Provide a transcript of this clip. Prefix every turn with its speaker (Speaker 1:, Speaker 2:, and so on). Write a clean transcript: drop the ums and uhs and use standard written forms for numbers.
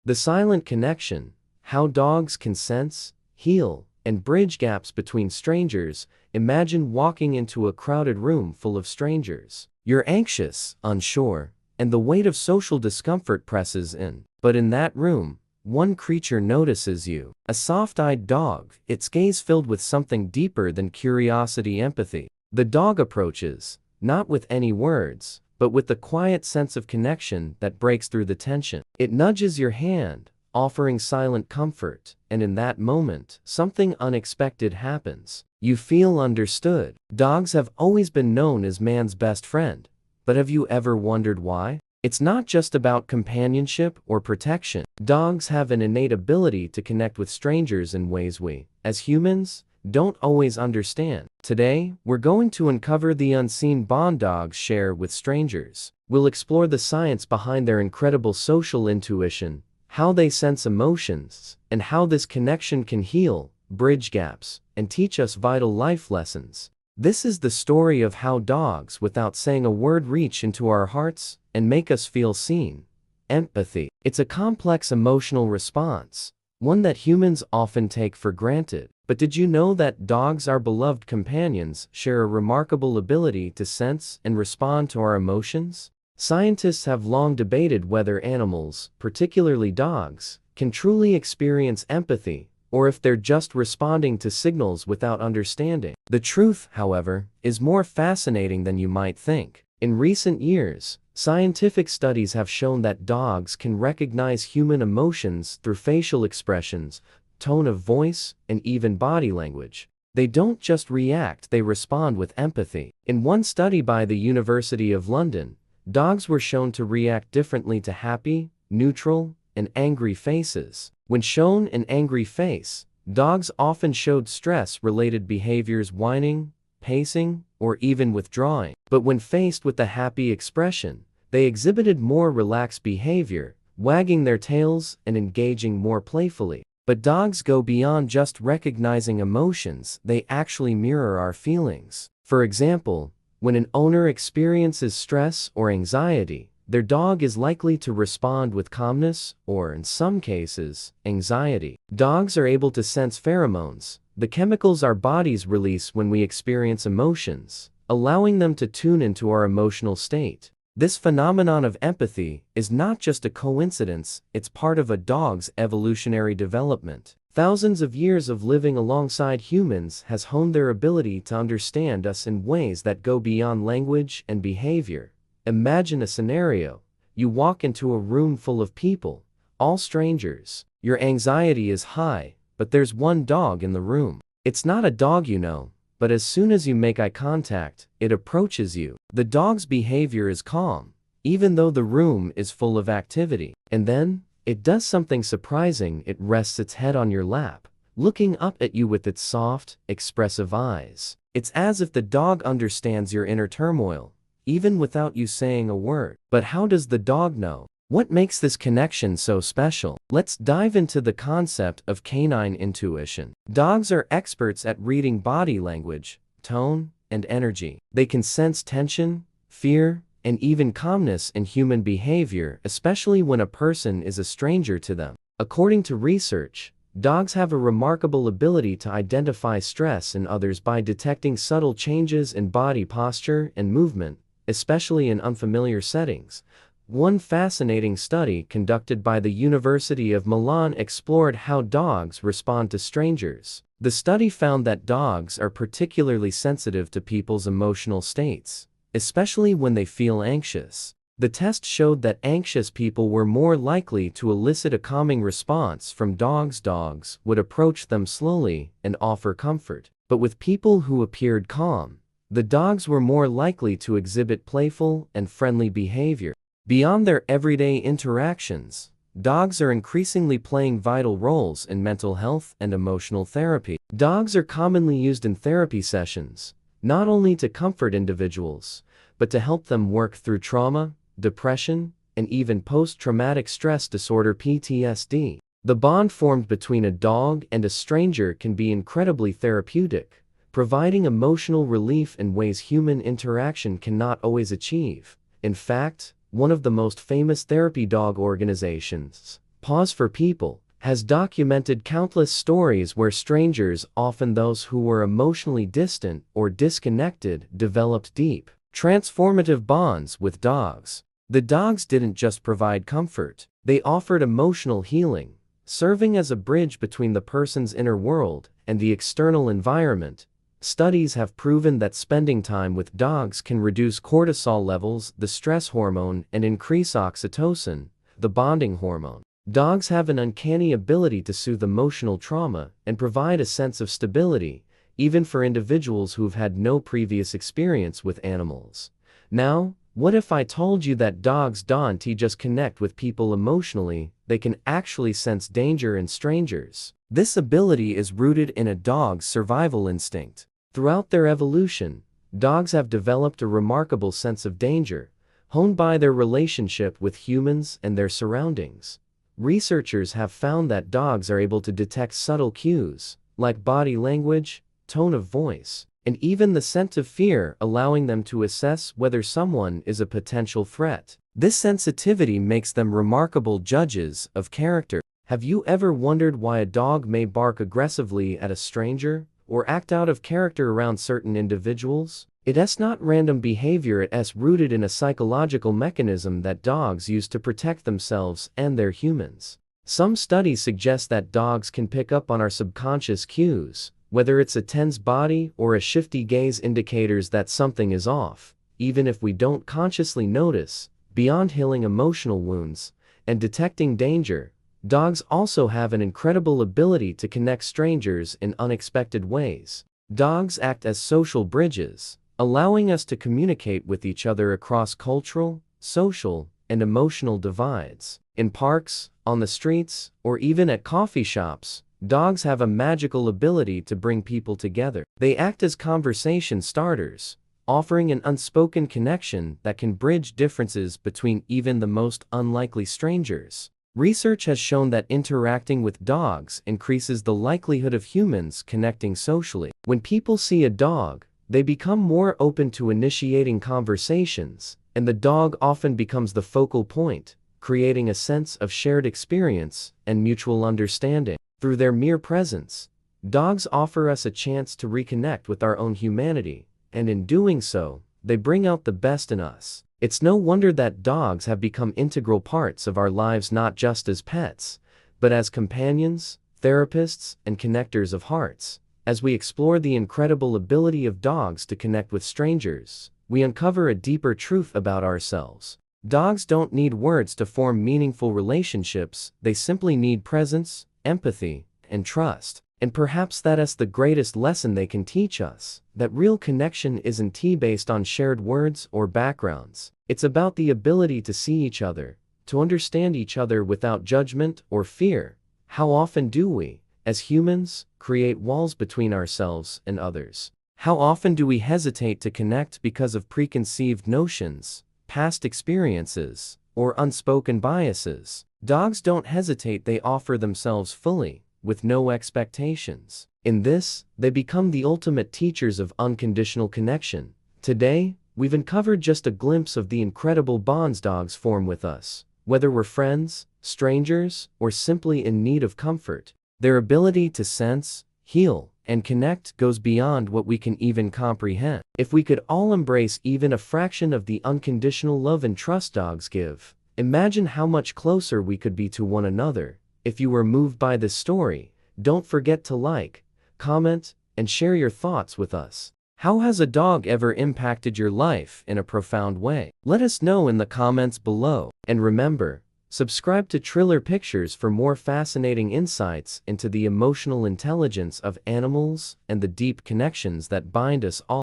Speaker 1: The silent connection, how dogs can sense, heal, and bridge gaps between strangers. Imagine walking into a crowded room full of strangers. You're anxious, unsure, and the weight of social discomfort presses in. But in that room, one creature notices you. A soft-eyed dog, its gaze filled with something deeper than curiosity, empathy. The dog approaches, not with any words, but with the quiet sense of connection that breaks through the tension. It nudges your hand, offering silent comfort, and in that moment, something unexpected happens. You feel understood. Dogs have always been known as man's best friend, but have you ever wondered why? It's not just about companionship or protection. Dogs have an innate ability to connect with strangers in ways we, as humans, don't always understand. Today, we're going to uncover the unseen bond dogs share with strangers. We'll explore the science behind their incredible social intuition, how they sense emotions, and how this connection can heal, bridge gaps, and teach us vital life lessons. This is the story of how dogs, without saying a word, reach into our hearts and make us feel seen. Empathy. It's a complex emotional response, one that humans often take for granted. But did you know that dogs, our beloved companions, share a remarkable ability to sense and respond to our emotions? Scientists have long debated whether animals, particularly dogs, can truly experience empathy, or if they're just responding to signals without understanding. The truth, however, is more fascinating than you might think. In recent years, scientific studies have shown that dogs can recognize human emotions through facial expressions, tone of voice, and even body language. They don't just react, they respond with empathy. In one study by the University of London, dogs were shown to react differently to happy, neutral, and angry faces. When shown an angry face, dogs often showed stress-related behaviors, whining, pacing, or even withdrawing. But when faced with a happy expression, they exhibited more relaxed behavior, wagging their tails and engaging more playfully. But dogs go beyond just recognizing emotions, they actually mirror our feelings. For example, when an owner experiences stress or anxiety, their dog is likely to respond with calmness or, in some cases, anxiety. Dogs are able to sense pheromones, the chemicals our bodies release when we experience emotions, allowing them to tune into our emotional state. This phenomenon of empathy is not just a coincidence, it's part of a dog's evolutionary development. Thousands of years of living alongside humans has honed their ability to understand us in ways that go beyond language and behavior. Imagine a scenario. You walk into a room full of people, all strangers. Your anxiety is high, but there's one dog in the room. It's not a dog you know, but as soon as you make eye contact, it approaches you. The dog's behavior is calm, even though the room is full of activity. And then, it does something surprising. It rests its head on your lap, looking up at you with its soft, expressive eyes. It's as if the dog understands your inner turmoil, even without you saying a word. But how does the dog know? What makes this connection so special? Let's dive into the concept of canine intuition. Dogs are experts at reading body language, tone, and energy. They can sense tension, fear, and even calmness in human behavior, especially when a person is a stranger to them. According to research, dogs have a remarkable ability to identify stress in others by detecting subtle changes in body posture and movement, especially in unfamiliar settings. One fascinating study conducted by the University of Milan explored how dogs respond to strangers. The study found that dogs are particularly sensitive to people's emotional states, especially when they feel anxious. The test showed that anxious people were more likely to elicit a calming response from dogs. Dogs would approach them slowly and offer comfort. But with people who appeared calm, the dogs were more likely to exhibit playful and friendly behavior. Beyond their everyday interactions, dogs are increasingly playing vital roles in mental health and emotional therapy. Dogs are commonly used in therapy sessions, not only to comfort individuals, but to help them work through trauma, depression, and even post-traumatic stress disorder (PTSD). The bond formed between a dog and a stranger can be incredibly therapeutic, providing emotional relief in ways human interaction cannot always achieve. In fact, one of the most famous therapy dog organizations, Pause for People has documented countless stories where strangers, often those who were emotionally distant or disconnected, developed deep, transformative bonds with dogs. The dogs didn't just provide comfort, they offered emotional healing, serving as a bridge between the person's inner world and the external environment. Studies have proven that spending time with dogs can reduce cortisol levels, the stress hormone, and increase oxytocin, the bonding hormone. Dogs have an uncanny ability to soothe emotional trauma and provide a sense of stability, even for individuals who've had no previous experience with animals. Now, what if I told you that dogs don't just connect with people emotionally, they can actually sense danger in strangers? This ability is rooted in a dog's survival instinct. Throughout their evolution, dogs have developed a remarkable sense of danger, honed by their relationship with humans and their surroundings. Researchers have found that dogs are able to detect subtle cues, like body language, tone of voice, and even the scent of fear, allowing them to assess whether someone is a potential threat. This sensitivity makes them remarkable judges of character. Have you ever wondered why a dog may bark aggressively at a stranger, or act out of character around certain individuals? It's not random behavior, it's rooted in a psychological mechanism that dogs use to protect themselves and their humans. Some studies suggest that dogs can pick up on our subconscious cues, whether it's a tense body or a shifty gaze, indicators that something is off, even if we don't consciously notice. Beyond healing emotional wounds and detecting danger, dogs also have an incredible ability to connect strangers in unexpected ways. Dogs act as social bridges, allowing us to communicate with each other across cultural, social, and emotional divides. In parks, on the streets, or even at coffee shops, dogs have a magical ability to bring people together. They act as conversation starters, offering an unspoken connection that can bridge differences between even the most unlikely strangers. Research has shown that interacting with dogs increases the likelihood of humans connecting socially. When people see a dog, they become more open to initiating conversations, and the dog often becomes the focal point, creating a sense of shared experience and mutual understanding. Through their mere presence, dogs offer us a chance to reconnect with our own humanity, and in doing so, they bring out the best in us. It's no wonder that dogs have become integral parts of our lives, not just as pets, but as companions, therapists, and connectors of hearts. As we explore the incredible ability of dogs to connect with strangers, we uncover a deeper truth about ourselves. Dogs don't need words to form meaningful relationships, they simply need presence, empathy, and trust. And perhaps that's the greatest lesson they can teach us, that real connection isn't based on shared words or backgrounds. It's about the ability to see each other, to understand each other without judgment or fear. How often do we, as humans, create walls between ourselves and others? How often do we hesitate to connect because of preconceived notions, past experiences, or unspoken biases? Dogs don't hesitate, they offer themselves fully, with no expectations. In this, they become the ultimate teachers of unconditional connection. Today, we've uncovered just a glimpse of the incredible bonds dogs form with us. Whether we're friends, strangers, or simply in need of comfort, their ability to sense, heal, and connect goes beyond what we can even comprehend. If we could all embrace even a fraction of the unconditional love and trust dogs give, imagine how much closer we could be to one another. If you were moved by this story, don't forget to like, comment, and share your thoughts with us. How has a dog ever impacted your life in a profound way? Let us know in the comments below. And remember, subscribe to Triller Pictures for more fascinating insights into the emotional intelligence of animals and the deep connections that bind us all.